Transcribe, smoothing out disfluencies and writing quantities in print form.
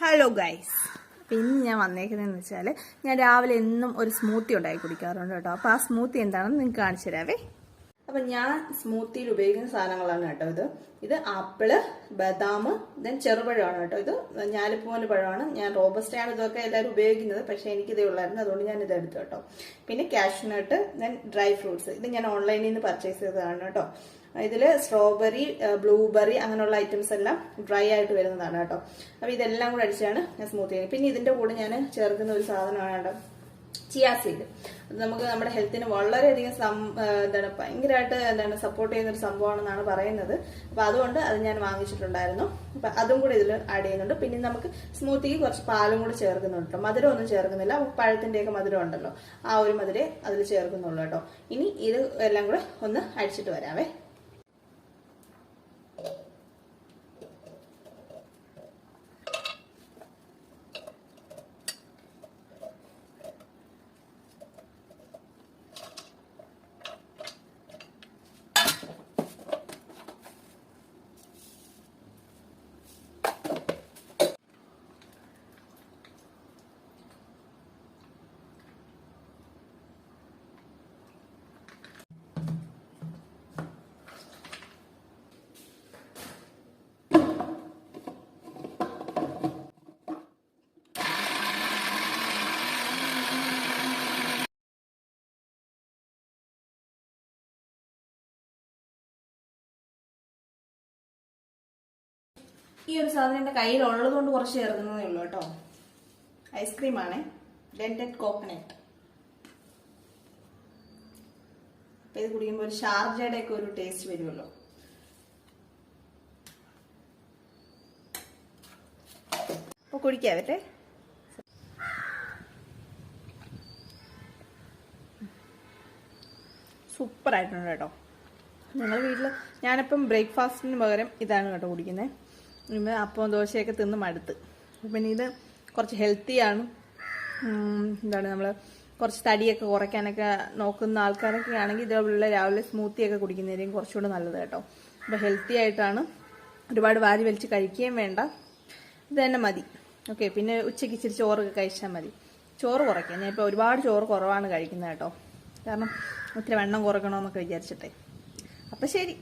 Hello guys, പിന്നെ ഞാൻ വന്നേക്കുന്നതെന്ന് വെച്ചാൽ ഞാൻ രാവിലെ എന്നും ഒരു സ്മൂത്തി ഉണ്ടാക്കി കുടിക്കാറുണ്ട് കേട്ടോ. അപ്പോൾ ആ സ്മൂത്തി എന്താണെന്ന് നിങ്ങൾക്ക് കാണിച്ചു തരാവേ. അപ്പം ഞാൻ സ്മൂത്തിയിൽ ഉപയോഗിക്കുന്ന സാധനങ്ങളാണ് കേട്ടോ. ഇത് ആപ്പിള്, ബദാം, ദെൻ ചെറുപഴമാണ് കേട്ടോ. ഇത് ഞാലിപ്പൂവൻ പഴമാണ്. ഞാൻ റോബസ്റ്റയാണ് ഇതൊക്കെ എല്ലാവരും ഉപയോഗിക്കുന്നത്, പക്ഷേ എനിക്കിതേ ഉള്ളായിരുന്നു, അതുകൊണ്ട് ഞാൻ ഇത് എടുത്തു കേട്ടോ. പിന്നെ കാഷ്യൂനട്ട്, ദെൻ ഡ്രൈ ഫ്രൂട്ട്സ്. ഇത് ഞാൻ ഓൺലൈനിൽ നിന്ന് പർച്ചേസ് ചെയ്തതാണ് കേട്ടോ. ഇതിൽ സ്ട്രോബെറി, ബ്ലൂബെറി അങ്ങനെയുള്ള ഐറ്റംസ് എല്ലാം ഡ്രൈ ആയിട്ട് വരുന്നതാണ് കേട്ടോ. അപ്പോൾ ഇതെല്ലാം കൂടെ അടിച്ചാണ് ഞാൻ സ്മൂത്തി ചെയ്യുന്നത്. പിന്നെ ഇതിൻ്റെ കൂടെ ഞാൻ ചേർക്കുന്ന ഒരു സാധനമാണ് കേട്ടോ, ചിയാ സീഡ്. അത് നമുക്ക് നമ്മുടെ ഹെൽത്തിന് വളരെയധികം ഭയങ്കരമായിട്ട് സപ്പോർട്ട് ചെയ്യുന്ന ഒരു സംഭവമാണെന്നാണ് പറയുന്നത്. അപ്പോൾ അതുകൊണ്ട് അത് ഞാൻ വാങ്ങിച്ചിട്ടുണ്ടായിരുന്നു. അപ്പം അതും കൂടെ ഇതിൽ ആഡ് ചെയ്യുന്നുണ്ട്. പിന്നെ നമുക്ക് സ്മൂത്തിക്ക് കുറച്ച് പാലും കൂടെ ചേർക്കുന്നുണ്ട്. മധുരം ഒന്നും ചേർക്കുന്നില്ല, പഴത്തിൻ്റെയൊക്കെ മധുരം ഉണ്ടല്ലോ, ആ ഒരു മധുരേ അതിൽ ചേർക്കുന്നുള്ളൂ കേട്ടോ. ഇനി ഇത് എല്ലാം കൂടെ ഒന്ന് അടിച്ചിട്ട് വരാവേ. ഈ ഒരു സാധനം എൻ്റെ കയ്യിലുള്ളത് കൊണ്ട് കുറച്ച് ചേർക്കുന്നതേ ഉള്ളൂ കേട്ടോ. ഐസ്ക്രീമാണ്, ഡെന്റഡ് കോക്കനട്ട്. അപ്പം ഇത് കുടിക്കുമ്പോൾ ഒരു ഷാർജയുടെ ഒക്കെ ഒരു ടേസ്റ്റ് വരുമല്ലോ. അപ്പോൾ കുടിക്കാവട്ടെ. സൂപ്പറായിട്ടുണ്ട് കേട്ടോ. ഞങ്ങൾ വീട്ടിൽ ഞാനിപ്പം ബ്രേക്ക്ഫാസ്റ്റിന് പകരം ഇതാണ് കേട്ടോ കുടിക്കുന്നത്. അപ്പം ദോശയൊക്കെ തിന്ന് മടുത്ത്. പിന്നെ ഇത് കുറച്ച് ഹെൽത്തിയാണ്. നമ്മൾ കുറച്ച് തടിയൊക്കെ കുറയ്ക്കാനൊക്കെ നോക്കുന്ന ആൾക്കാരൊക്കെ ആണെങ്കിൽ ഇതുപോലുള്ള രാവിലെ സ്മൂത്തിയൊക്കെ കുടിക്കുന്നതിനും കുറച്ചുകൂടെ നല്ലത് കേട്ടോ. അപ്പോൾ ഹെൽത്തി ആയിട്ടാണ്, ഒരുപാട് വാരി വലിച്ച് കഴിക്കുകയും വേണ്ട, ഇത് തന്നെ മതി. ഓക്കെ, പിന്നെ ഉച്ചയ്ക്ക് ഇച്ചിരി ചോറൊക്കെ കഴിച്ചാൽ മതി. ചോറ് കുറയ്ക്കാം. ഞാൻ ഇപ്പോൾ ഒരുപാട് ചോറ് കുറവാണ് കഴിക്കുന്നത് കേട്ടോ, കാരണം ഇത്തിരി വണ്ണം കുറയ്ക്കണമെന്നൊക്കെ വിചാരിച്ചിട്ടേ. അപ്പം ശരി.